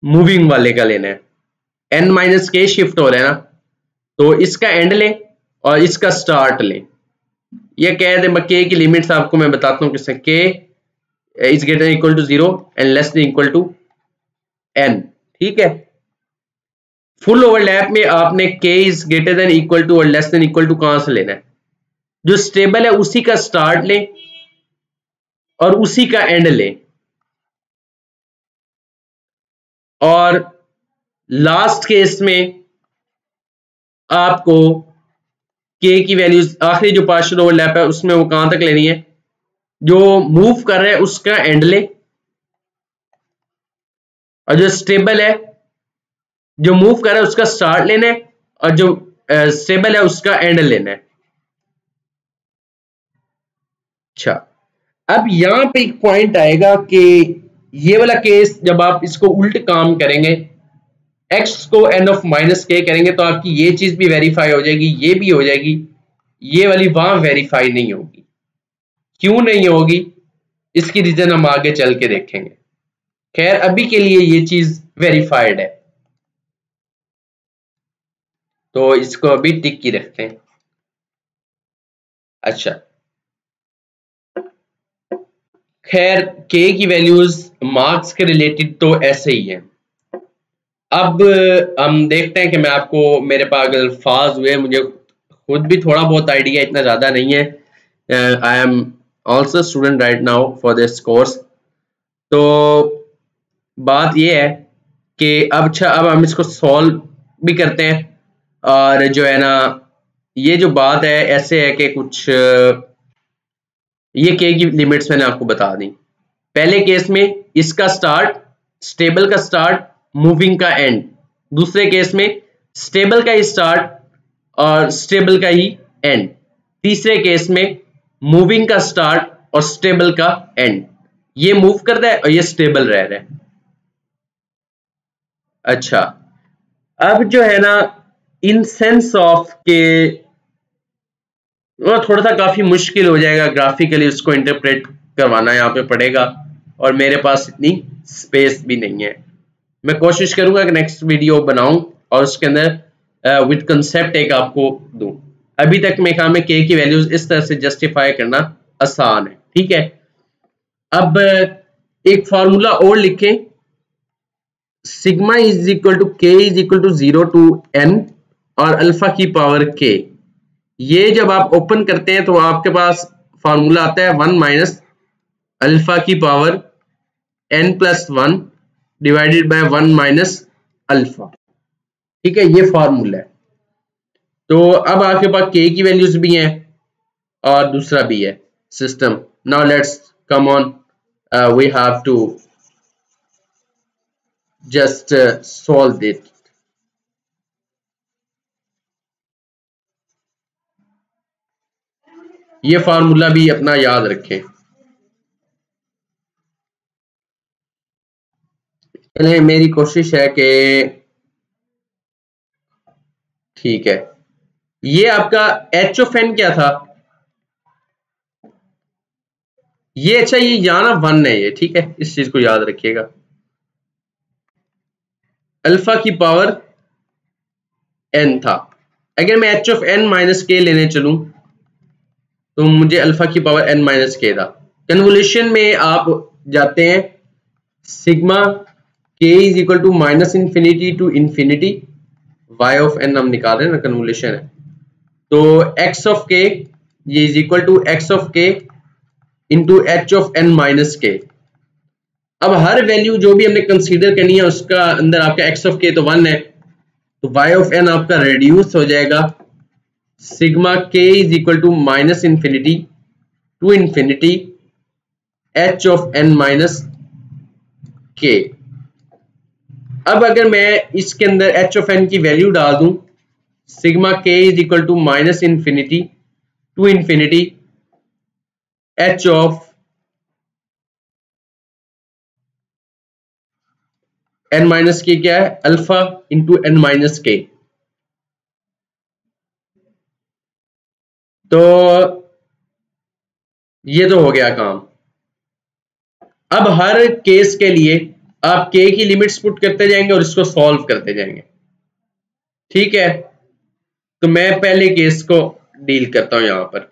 मूविंग वाले का लेना है। n माइनस के शिफ्ट हो रहा है ना, तो इसका एंड लें और इसका स्टार्ट लें। ये कह दे के की लिमिट्स आपको मैं बताता हूँ किससे। K is greater equal to 0 and less than equal to n, ठीक है। फुल ओवरलैप में आपने K is greater than equal to और लेस देन इक्वल टू कहां से लेना है? जो स्टेबल है उसी का स्टार्ट लें और उसी का एंड लें, और लास्ट केस में आपको के की वैल्यूज आखिरी जो पार्शियल ओवरलैप है उसमें वो कहां तक लेनी है? जो मूव कर रहा है उसका एंड ले, और जो स्टेबल है, जो मूव कर रहा है उसका स्टार्ट लेना है, और जो स्टेबल है उसका एंड लेना है। अच्छा, अब यहां पे एक पॉइंट आएगा कि ये वाला केस जब आप इसको उल्ट काम करेंगे, x को n ऑफ माइनस के करेंगे, तो आपकी ये चीज भी वेरीफाई हो जाएगी, ये भी हो जाएगी, ये वाली वहां वेरीफाई नहीं होगी। क्यों नहीं होगी? इसकी रीजन हम आगे चल के देखेंगे। खैर, अभी के लिए ये चीज वेरीफाइड है, तो इसको अभी टिक की रखते हैं। अच्छा, खैर के की वैल्यूज मार्क्स के रिलेटेड तो ऐसे ही है। अब हम देखते हैं कि मैं आपको, मेरे पास अगर अल्फाज हुए, मुझे खुद भी थोड़ा बहुत आइडिया, इतना ज़्यादा नहीं है। I am also student right now for this course. तो बात ये है कि अब हम इसको सॉल्व भी करते हैं, और जो है ना, ये जो बात है ऐसे है कि कुछ ये के की लिमिट्स मैंने आपको बता दी। पहले केस में इसका स्टार्ट, स्टेबल का स्टार्ट, मूविंग का एंड। दूसरे केस में स्टेबल का ही स्टार्ट और स्टेबल का ही एंड। तीसरे केस में मूविंग का स्टार्ट और स्टेबल का एंड। ये मूव कर रहा है और ये स्टेबल रह रहा है। अच्छा, अब जो है ना, इन सेंस ऑफ के वो थोड़ा सा काफी मुश्किल हो जाएगा ग्राफिकली उसको इंटरप्रेट करवाना यहाँ पे पड़ेगा, और मेरे पास इतनी स्पेस भी नहीं है। मैं कोशिश करूंगा कि नेक्स्ट वीडियो बनाऊं और उसके अंदर विद कंसेप्ट एक आपको दूं। अभी तक मेरे ख्याल में के की वैल्यूज इस तरह से जस्टिफाई करना आसान है, ठीक है। अब एक फार्मूला और लिखें, sigma is equal to K is equal to 0 to n और अल्फा की पावर k। ये जब आप ओपन करते हैं तो आपके पास फार्मूला आता है 1 माइनस अल्फा की power n plus 1 divided by 1 minus alpha, ठीक है। ये फार्मूला है। तो अब आपके पास k की वैल्यूज भी हैं और दूसरा भी है system. Now let's come on, we have to just solve it. ये फार्मूला भी अपना याद रखें। चलिए, मेरी कोशिश है कि ठीक है। ये आपका एच ऑफ एन क्या था? ये अच्छा, ये यहाँ ना 1 है ये, ठीक है। इस चीज को याद रखिएगा। अल्फा की पावर n था। अगर मैं एच ऑफ एन माइनस के लेने चलूं तो मुझे अल्फा की पावर n माइनस के था। कन्वोल्यूशन में आप जाते हैं, sigma k is equal to minus infinity to infinity y of n हम निकाल रहे हैं ना, कन्वोल्यूशन है। तो x ऑफ k ये is equal to x of k into h of n minus k। अब हर वैल्यू जो भी हमने कंसीडर करनी है उसका अंदर आपका x ऑफ k तो 1 है, तो y ऑफ n आपका रेड्यूस हो जाएगा sigma k is equal to minus infinity to infinity h of n minus k। अब अगर मैं इसके अंदर h ऑफ n की वैल्यू डाल दूं, sigma k is equal to minus infinity to infinity h of n minus K क्या है, अल्फा इंटू n माइनस के। तो ये तो हो गया काम। अब हर केस के लिए आप k की लिमिट्स पुट करते जाएंगे और इसको सॉल्व करते जाएंगे, ठीक है। तो मैं पहले केस को डील करता हूं यहां पर।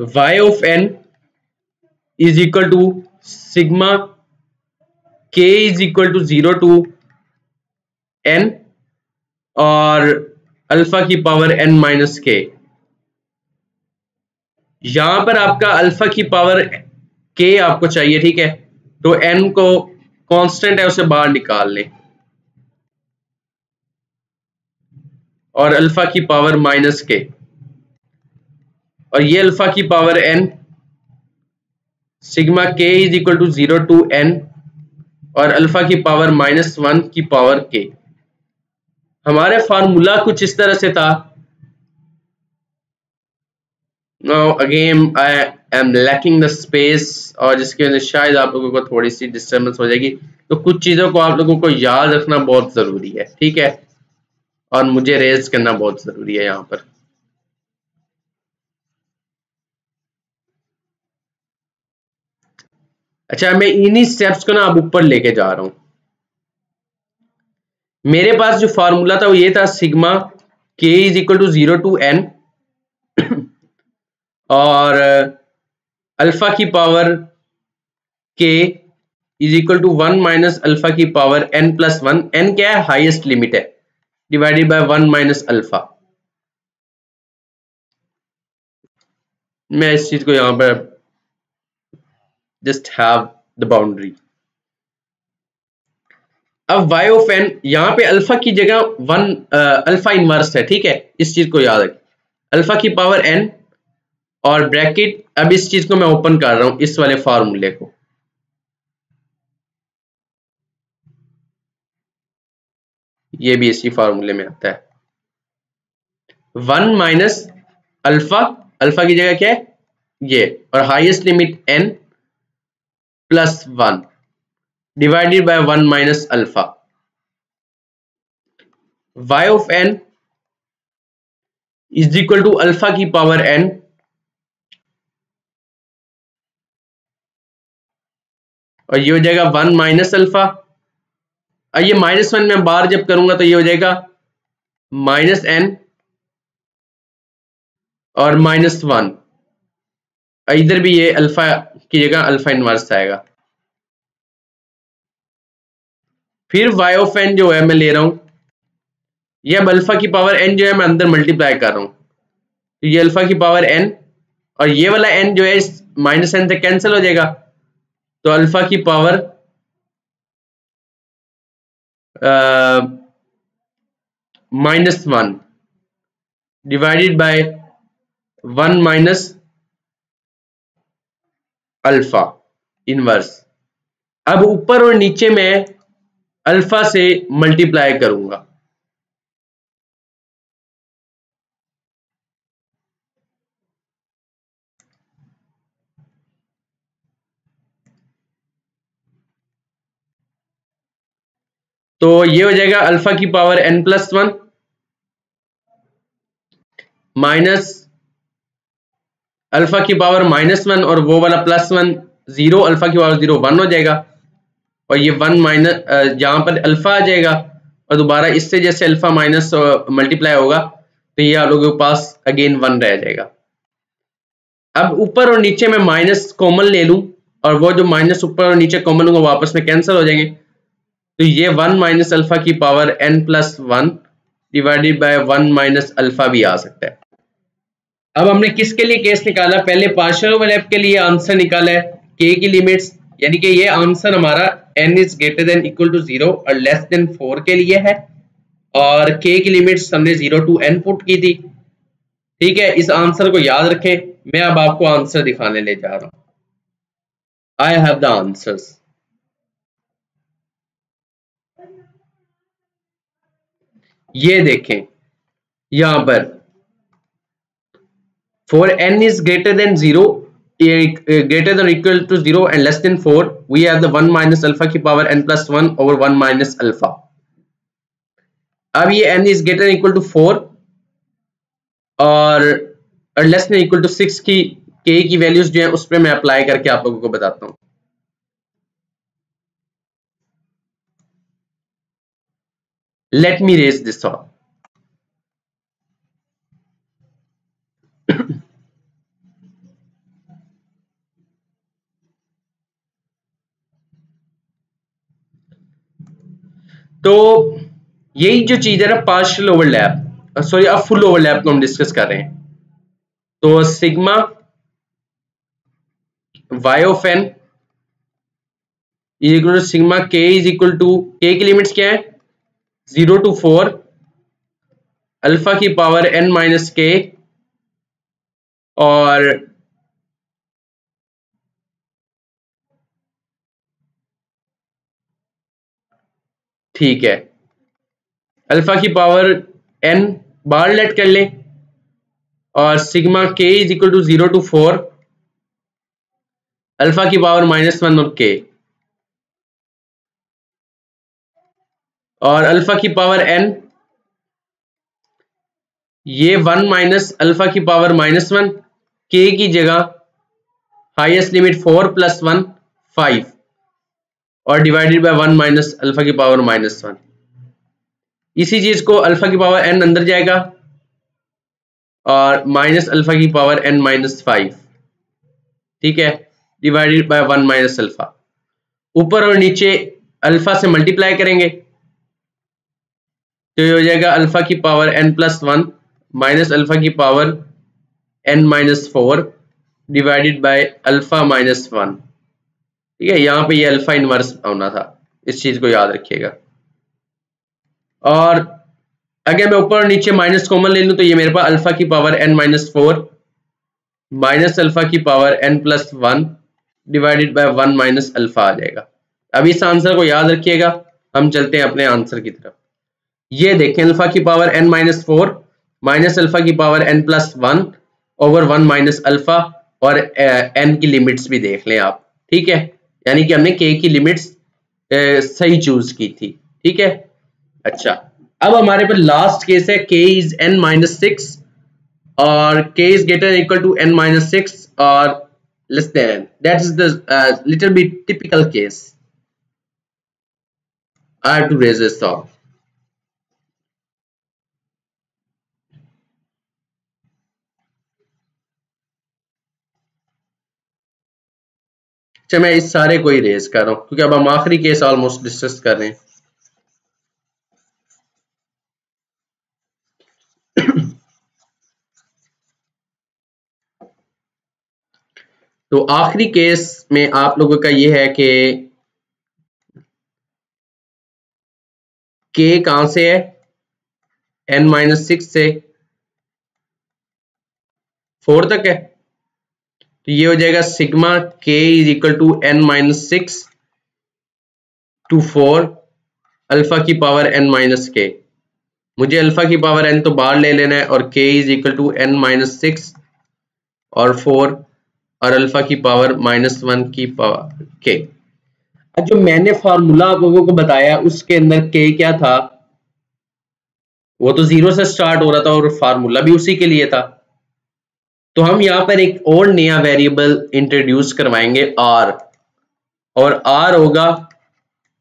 y of n is equal to sigma k is equal to 0 to n और अल्फा की पावर n माइनस k। यहां पर आपका अल्फा की पावर k आपको चाहिए, ठीक है। तो n को कांस्टेंट है उसे बाहर निकाल लें और अल्फा की पावर माइनस k और ये अल्फा की power n, sigma k is equal to 0 to n और अल्फा की पावर माइनस 1 की पावर k। हमारे फार्मूला कुछ इस तरह से था। Now again I am lacking the space और जिसकी वजह से शायद आप लोगों को थोड़ी सी डिस्टर्बेंस हो जाएगी, तो कुछ चीजों को आप लोगों को याद रखना बहुत जरूरी है, ठीक है, और मुझे रेज करना बहुत जरूरी है यहाँ पर। अच्छा, मैं इन्हीं स्टेप्स को ना अब ऊपर लेके जा रहा हूं। मेरे पास जो फार्मूला था वो ये था, sigma k is equal to 0 to n और अल्फा की power k is equal to 1 minus alpha की पावर n प्लस 1। n क्या है, हाईएस्ट लिमिट है, डिवाइडेड बाय 1 माइनस अल्फा। मैं इस चीज को यहां पर जस्ट हैव द बाउंड्री। अब y ऑफ n यहां पे अल्फा की जगह 1 अल्फा इनवर्स है, ठीक है, इस चीज को याद रखें, अल्फा की पावर n और ब्रैकेट। अब इस चीज को मैं ओपन कर रहा हूं, इस वाले फार्मूले को, ये भी इसी फार्मूले में आता है। 1 माइनस अल्फा, अल्फा की जगह क्या है ये, और highest limit n plus 1 divided by 1 minus alpha. y of n is equal to alpha की पावर n और ये हो जाएगा 1 माइनस अल्फा। और ये माइनस 1 में बार जब करूंगा तो ये हो जाएगा माइनस n और माइनस 1। इधर भी ये अल्फा की जगह अल्फा इनवर्स आएगा। फिर y ऑफ n जो है मैं ले रहा हूं, ये अब अल्फा की पावर n जो है मैं अंदर मल्टीप्लाई कर रहा हूं, तो ये अल्फा की पावर n और ये वाला n जो है इस माइनस n से कैंसिल हो जाएगा, तो अल्फा की power minus 1 divided by 1 minus alpha inverse. अब ऊपर और नीचे मैं अल्फा से मल्टीप्लाई करूंगा, तो ये हो जाएगा अल्फा की power n plus 1 minus alpha की पावर माइनस 1 और वो वाला प्लस 1 0, अल्फा की पावर 0 1 हो जाएगा और ये 1 माइनस यहाँ पर अल्फा आ जाएगा और दोबारा इससे जैसे अल्फा माइनस मल्टीप्लाई होगा तो ये आप लोगों के पास अगेन 1 रह जाएगा। अब ऊपर और नीचे मैं माइनस कॉमन ले लूं और वो जो माइनस ऊपर और नीचे कॉमन होगा वापस में कैंसिल हो जाएंगे, तो ये 1 माइनस अल्फा की power n plus 1 divided by 1 minus alpha भी आ सकता है। अब हमने किसके लिए केस निकाला, पहले पार्शियल ओवरलैप के लिए आंसर निकाला है के की लिमिट्स, यानी कि ये आंसर हमारा n is greater than equal to 0 और लेस देन 4 के लिए है, और k की लिमिट्स हमने 0 टू n पुट की थी। ठीक है, इस आंसर को याद रखें। मैं अब आपको आंसर दिखाने ले जा रहा हूं। I have the answers. ये देखें यहां पर for n is greater than 0 greater than or equal to 0 and less than 4 we have the 1 minus alpha की power n plus 1 over 1 minus alpha। अब ये n is greater than equal to 4 और less than equal to 6 की k की वैल्यूज जो है उस पर मैं अप्लाई करके आप लोगों को बताता हूं। Let me raise this all. तो यही जो चीज है ना पार्शियल ओवरलैप, सॉरी अब फुल ओवरलैप को हम डिस्कस कर रहे हैं। तो sigma y of n is equal to sigma k is equal to, k की लिमिट्स क्या है 0 टू 4 अल्फा की पावर n माइनस k और ठीक है अल्फा की पावर n बार लेट कर ले और sigma k is equal to 0 to 4 alpha की पावर -1 और k और अल्फा की पावर n ये 1 माइनस अल्फा की पावर -1 k की जगह हाईएस्ट लिमिट 4 प्लस 1 5 और डिवाइडेड बाय 1 माइनस अल्फा की पावर -1। इसी चीज को अल्फा की पावर n अंदर जाएगा और माइनस अल्फा की पावर n माइनस 5, ठीक है, डिवाइडेड बाय 1 माइनस अल्फा। ऊपर और नीचे अल्फा से मल्टीप्लाई करेंगे तो ये हो जाएगा अल्फा की power n plus 1 minus alpha की power n minus 4 divided by alpha minus 1। ठीक है, यहाँ पे ये अल्फा इनवर्स होना था, इस चीज को याद रखिएगा। और अगर मैं ऊपर और नीचे माइनस कॉमन ले लूं तो ये मेरे पास अल्फा की power n minus 4 minus alpha की power n plus 1 divided by 1 minus alpha आ जाएगा। अब इस आंसर को याद रखिएगा, हम चलते हैं अपने आंसर की तरफ। ये देखें अल्फा की power n minus 4 minus alpha की power n plus 1 over 1 minus alpha और n की लिमिट्स भी देख लें आप। ठीक है, यानी कि हमने k की लिमिट्स सही चूज की थी। ठीक है, अच्छा अब हमारे पास लास्ट केस है k इज n माइनस 6 और k is greater equal to n minus 6 और less than, that is the little bit typical case. I have to raise this all. अच्छा मैं इस सारे को ही रेज कर रहा हूं क्योंकि अब हम आखिरी केस ऑलमोस्ट डिस्कस कर रहे हैं। तो आखिरी केस में आप लोगों का ये है कि k कहां से है n माइनस 6 से 4 तक है, तो ये हो जाएगा sigma k is equal to n minus 6 to 4 alpha की पावर n माइनस k। मुझे अल्फा की पावर n तो बाहर ले लेना है और k is equal to n minus 6 और 4 और अल्फा की पावर -1 की पावर k। जो मैंने फार्मूला आप लोगों को बताया उसके अंदर k क्या था, वो तो 0 से स्टार्ट हो रहा था और फार्मूला भी उसी के लिए था। तो हम यहाँ पर एक और नया वेरिएबल इंट्रोड्यूस करवाएंगे r, और r होगा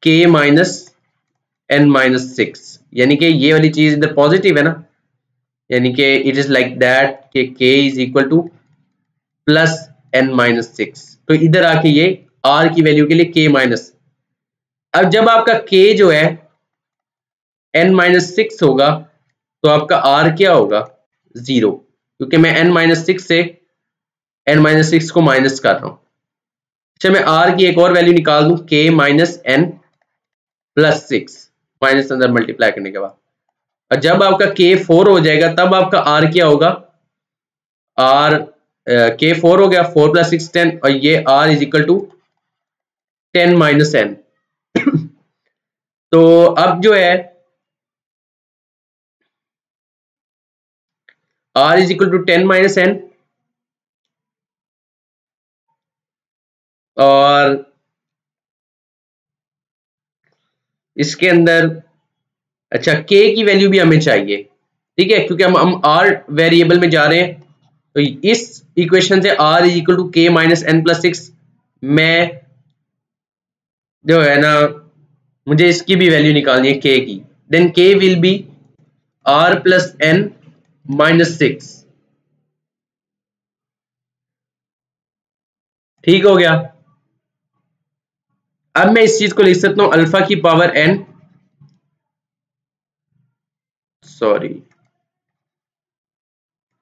k माइनस n माइनस 6, यानी कि ये वाली चीज इधर पॉजिटिव है ना, यानी कि इट इज लाइक दैट कि k is equal two plus n minus 6। तो इधर आके ये r की वैल्यू के लिए k माइनस, अब जब आपका k जो है n माइनस 6 होगा तो आपका r क्या होगा 0, क्योंकि मैं n-6 से n-6 को माइनस कर रहा हूं। अच्छा, मैं r की एक और वैल्यू निकाल दूं k minus n plus 6 minus अंदर मल्टीप्लाई करने के बाद, और जब आपका k 4 हो जाएगा तब आपका r क्या होगा, r k 4 हो गया, 4 प्लस 6 10, और ये r is equal to 10 minus n। तो अब जो है r is equal to 10 minus n, और इसके अंदर अच्छा k की वैल्यू भी हमें चाहिए, ठीक है, क्योंकि हम r वेरिएबल में जा रहे हैं। तो इस इक्वेशन से r is equal to k minus n plus 6, मैं जो है ना मुझे इसकी भी वैल्यू निकालनी है k की, then k will be r plus n minus 6। ठीक हो गया। अब मैं इस चीज को लिख सकता हूं अल्फा की पावर n, सॉरी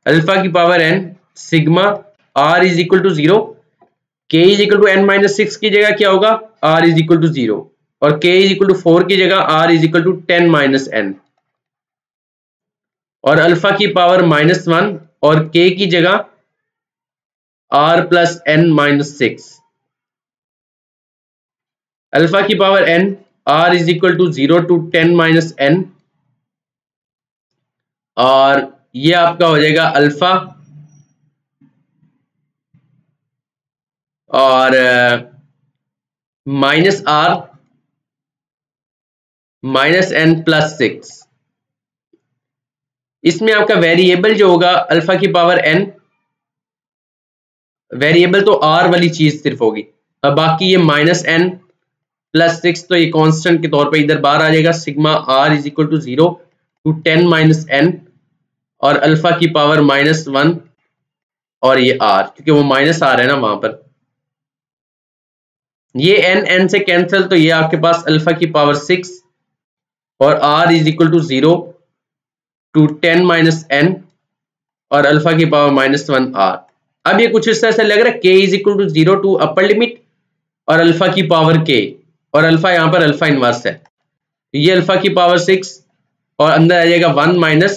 अल्फा की power n sigma r is equal to 0, k is equal to n minus 6 की जगह क्या होगा r इज इक्वल टू 0, और k इज इक्वल टू 4 की जगह r is equal to 10 minus n, और अल्फा की पावर -1 और k की जगह r plus n minus 6। Alpha की power n r is equal to 0 to 10 minus n, और ये आपका हो जाएगा अल्फा और minus r minus n plus 6। इसमें आपका वेरिएबल जो होगा अल्फा की पावर n, वेरिएबल तो r वाली चीज सिर्फ होगी, और बाकी ये माइनस n प्लस 6 तो ये कांस्टेंट के तौर पे इधर बाहर आ जाएगा। Sigma r is equal to 0 to 10 minus n, और अल्फा की पावर -1 और ये r, क्योंकि वो माइनस r है ना वहां पर, ये n से कैंसिल, तो ये आपके पास अल्फा की पावर 6 और r is equal to 0 to 10 minus n और अल्फा की पावर -1 r। अब ये कुछ इस तरह से लग रहा है k is equal to 0 to upper limit और अल्फा की पावर k, और अल्फा यहाँ पर अल्फा इनवर्स है, ये अल्फा की पावर 6 और अंदर आ जाएगा 1 माइनस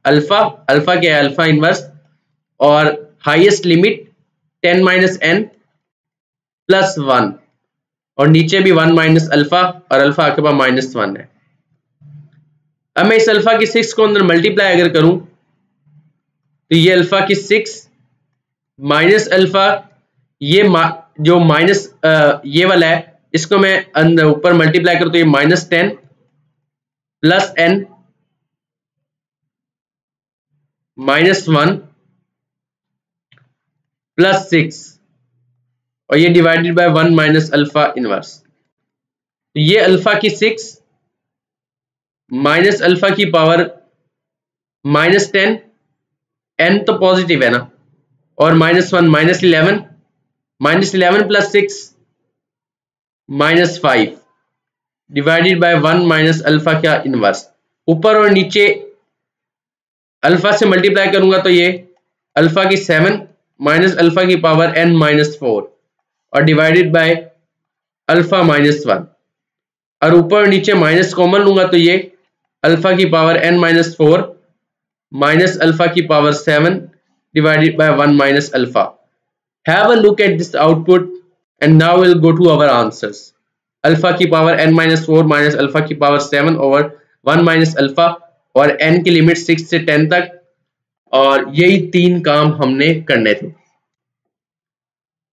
अल्फा, अल्फा क्या है अल्फा इनवर्स, और highest limit 10 minus n plus 1, और नीचे भी 1 माइनस अल्फा, और अल्फा आपके पास -1 है। अब मैं इस अल्फा की 6 को अंदर मल्टीप्लाई अगर करूं तो ये अल्फा की 6 माइनस अल्फा, ये जो माइनस ये वाला है इसको मैं अंदर ऊपर मल्टीप्लाई करूं तो ये -10 प्लस n -1 प्लस 6, और ये divided by 1 minus alpha inverse. तो ये अल्फा की 6 माइनस अल्फा की पावर -10, n तो पॉजिटिव है ना, और -1 -11 plus 6 -5 divided by 1 minus alpha का इनवर्स। ऊपर और नीचे अल्फा से मल्टीप्लाई करूंगा तो ये अल्फा की 7 माइनस अल्फा की पावर n -4 और डिवाइडेड बाय अल्फा -1, और ऊपर और नीचे माइनस कॉमन लूंगा तो ये अल्फा की पावर n -4 माइनस अल्फा की power 7 divided by 1 minus alpha. Have a look at this output and now we'll go to our answers. Alpha की power n minus 4 minus alpha की पावर 7 ओवर 1 माइनस अल्फा, और n की लिमिट 6 से 10 तक, और यही 3 काम हमने करने थे।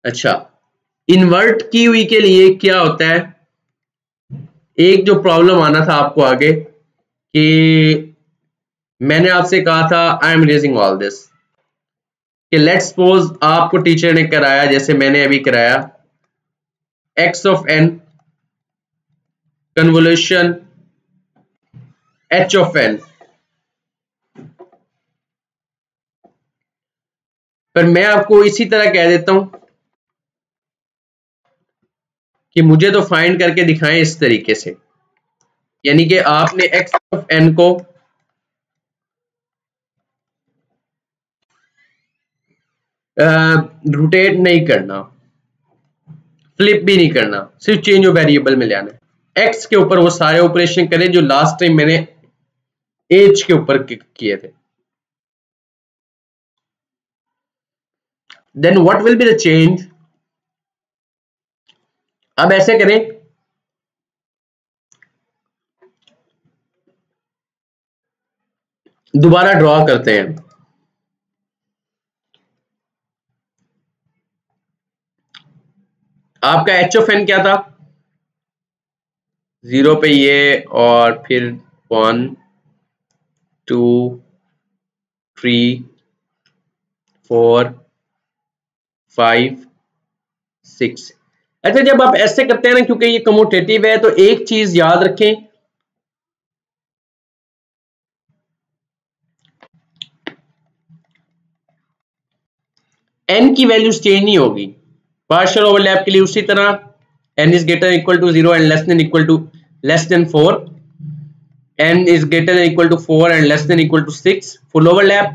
अच्छा, इन्वर्ट की हुई के लिए क्या होता है, एक जो प्रॉब्लम आना था आपको आगे कि मैंने आपसे कहा था I am raising all this, कि लेट्स सपोज आपको टीचर ने कराया जैसे मैंने अभी कराया x of n convolution h of n, पर मैं आपको इसी तरह कह देता हूं कि मुझे तो फाइंड करके दिखाएं इस तरीके से, यानी कि आपने x ऑफ n को रोटेट नहीं करना, फ्लिप भी नहीं करना, सिर्फ चेंज ऑफ वेरिएबल में ले आना है। एक्स के ऊपर वो सारे ऑपरेशन करें जो लास्ट टाइम मैंने एज के ऊपर किए थे। Then what will be the change. अब ऐसे करें, दोबारा ड्रॉ करते हैं। आपका एच ऑफ एन क्या था, 0 पे ये, और फिर 1 2 3 4 5 6। अच्छा, जब आप ऐसे करते हैं ना, क्योंकि ये कम्यूटेटिव है, तो एक चीज याद रखें, एन की वैल्यूज चेंज नहीं होगी। पार्शियल ओवरलैप के लिए उसी तरह n is greater than equal to 0 and less than 4, n is greater than equal to 4 and less than equal to 6। Full overlap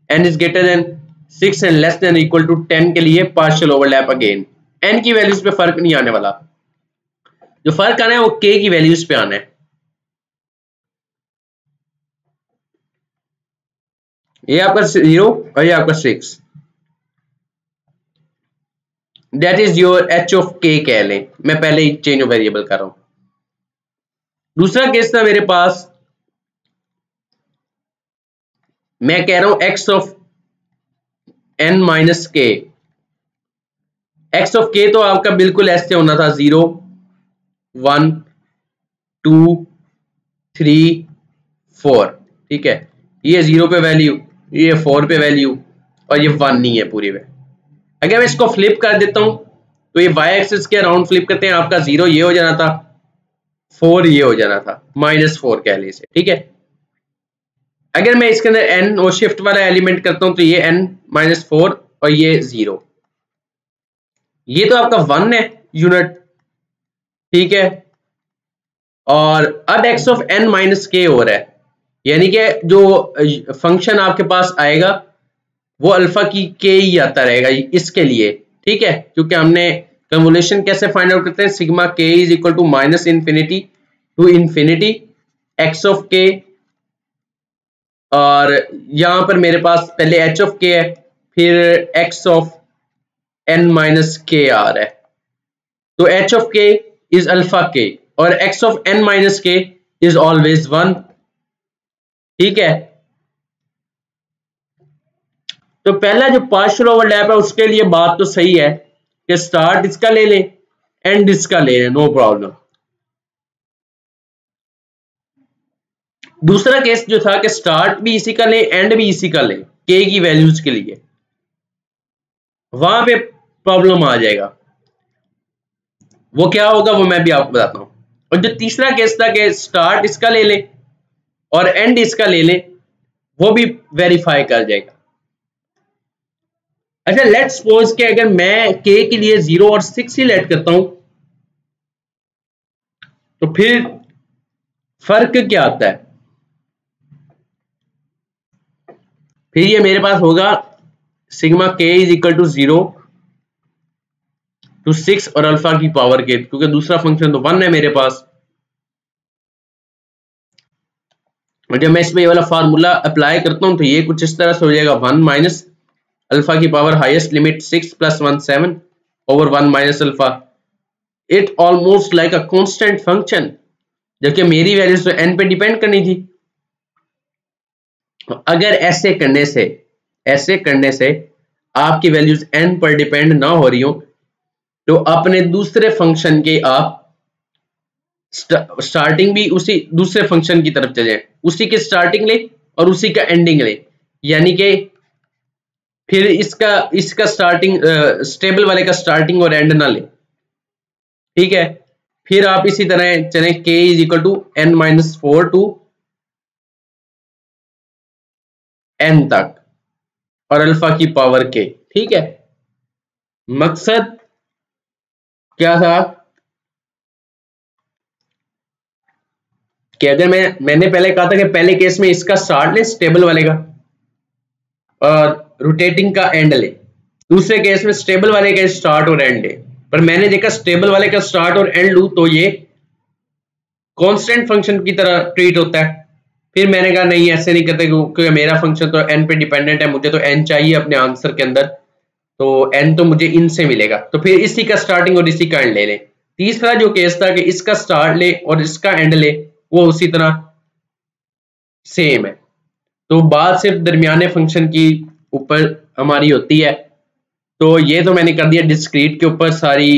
n is greater than 6 and less than equal to 10 के लिए पार्शियल ओवरलैप अगेन। n की वैल्यूज पे फर्क नहीं आने वाला, जो फर्क आना है वो k की वैल्यूज पे आना है। ये आपका 0 और ये आपका 6, that is your H of के कह लें। मैं पहले ही चेंज ऑफ वेरिएबल कर रहा हूं। दूसरा केस था मेरे पास, मैं कह रहा हूं एक्स ऑफ एन माइनस के। एक्स ऑफ के तो आपका बिल्कुल ऐसे होना था, 0 1 2 3 4, ठीक है। ये 0 पे वैल्यू, ये 4 पे वैल्यू, और ये 1 नहीं है पूरी में। अगर मैं इसको फ्लिप कर देता हूं तो ये वाई एक्सिस के अराउंड फ्लिप करते हैं, आपका 0 ये हो जाना था, 4 ये हो जाना था, -4 कह ले इसे, ठीक है। अगर मैं इसके अंदर n और शिफ्ट वाला एलिमेंट करता हूं तो ये n-4 और ये 0, ये तो आपका 1 है यूनिट, ठीक है। और अब x ऑफ n माइनस के हो रहा है, यानी कि जो फंक्शन आपके पास आएगा वो अल्फा की के ही आता रहेगा इसके लिए, ठीक है। क्योंकि हमने कन्वोल्यूशन कैसे फाइंड आउट करते हैं, sigma K is equal to minus infinity to infinity X of K, और यहां पर मेरे पास पहले एच ऑफ के है, फिर एक्स ऑफ एन माइनस के आ रहा है। तो एच ऑफ के इज अल्फा के और एक्स ऑफ एन माइनस के इज ऑलवेज 1, ठीक है। तो पहला जो पार्शियल ओवरलैप है उसके लिए बात तो सही है कि स्टार्ट इसका ले लें, एंड इसका ले लें, नो प्रॉब्लम। दूसरा केस जो था कि स्टार्ट भी इसी का ले, एंड भी इसी का ले, के की वैल्यूज के लिए, वहां पे प्रॉब्लम आ जाएगा। वो क्या होगा वो मैं भी आपको बताता हूं। और जो तीसरा केस था कि स्टार्ट इसका ले लें और एंड इसका ले लें, वो भी वेरीफाई कर जाएगा। अच्छा, लेट्स सपोज कि अगर मैं के के लिए 0 और 6 ही लेट करता हूं तो फिर फर्क क्या आता है। फिर ये मेरे पास होगा sigma K is equal to 0 to 6 और अल्फा की पावर के, क्योंकि दूसरा फंक्शन तो 1 है मेरे पास। और जब मैं इसमें ये वाला फार्मूला अप्लाई करता हूं तो ये कुछ इस तरह से हो जाएगा, 1 माइनस अल्फा की power highest limit 6 + 1 7 over 1 minus alpha. It almost like a constant function, जबकि मेरी वैल्यूज तो n पे डिपेंड करनी थी। अगर ऐसे करने से आपकी वैल्यूज n पर डिपेंड ना हो रही हो तो अपने दूसरे फंक्शन के आप स्टार्टिंग भी उसी दूसरे फंक्शन की तरफ चले, उसी की स्टार्टिंग ले और उसी का एंडिंग ले, यानी कि फिर इसका स्टार्टिंग स्टेबल वाले का स्टार्टिंग और एंड ना ले, ठीक है। फिर आप इसी तरह चले k is equal to n-4 to n तक और अल्फा की पावर k, ठीक है। मकसद क्या था कि अगर मैंने पहले कहा था कि पहले केस में इसका स्टार्ट ले स्टेबल वाले का और रोटेटिंग का एंड ले, दूसरे केस में स्टेबल वाले का स्टार्ट और एंड है, पर मैंने देखा स्टेबल वाले का स्टार्ट और एंड लूँ तो ये कांस्टेंट फंक्शन की तरह ट्रीट होता है। फिर मैंने कहा नहीं ऐसे नहीं करते क्योंकि मेरा फंक्शन तो एन पे डिपेंडेंट है, मुझे तो एन चाहिए अपने आंसर के अंदर, तो एन तो मुझे इनसे मिलेगा, तो फिर इसी का स्टार्टिंग और इसी का एंड ले लें। तीसरा जो केस था कि इसका स्टार्ट ले और इसका एंड ले, वो उसी तरह सेम है। तो बात सिर्फ दरमियाने फंक्शन की ऊपर हमारी होती है। तो ये तो मैंने कर दिया डिस्क्रीट के ऊपर सारी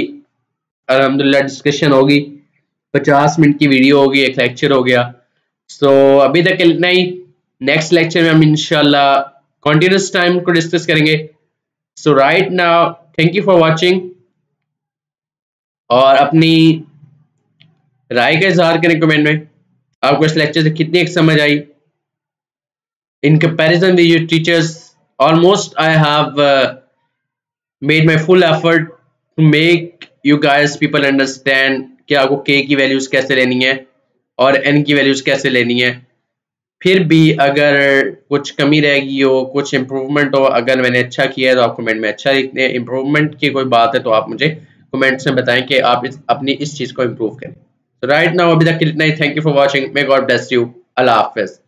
अल्हम्दुलिल्लाह डिस्कशन होगी, 50 मिनट की वीडियो होगी, एक लेक्चर हो गया। सो अभी तक इतना ही, नेक्स्ट लेक्चर में हम इंशाल्लाह कॉन्टिन्यूस टाइम को डिस्कस करेंगे। So right now thank you for watching, और अपनी राय का इजहार करें कमेंट में, आपको इस लेक्चर से कितनी एक समझ आई। In comparison with your teachers, almost I have made my full effort to make you guys people understand कि आपको k की वैल्यूज कैसे लेनी है और n की वैल्यूज कैसे लेनी है। फिर भी अगर कुछ कमी रहेगी हो, कुछ इम्प्रूवमेंट हो, अगर मैंने अच्छा किया है तो आप कमेंट में अच्छा लिखते हैं, इम्प्रूवमेंट की कोई बात है तो आप मुझे कमेंट्स में बताएं कि आप अपनी इस चीज़ को इम्प्रूव करें। तो राइट नाउ अभी तक इतना ही, thank you for watching, may God bless you, अल्लाह हाफिज़।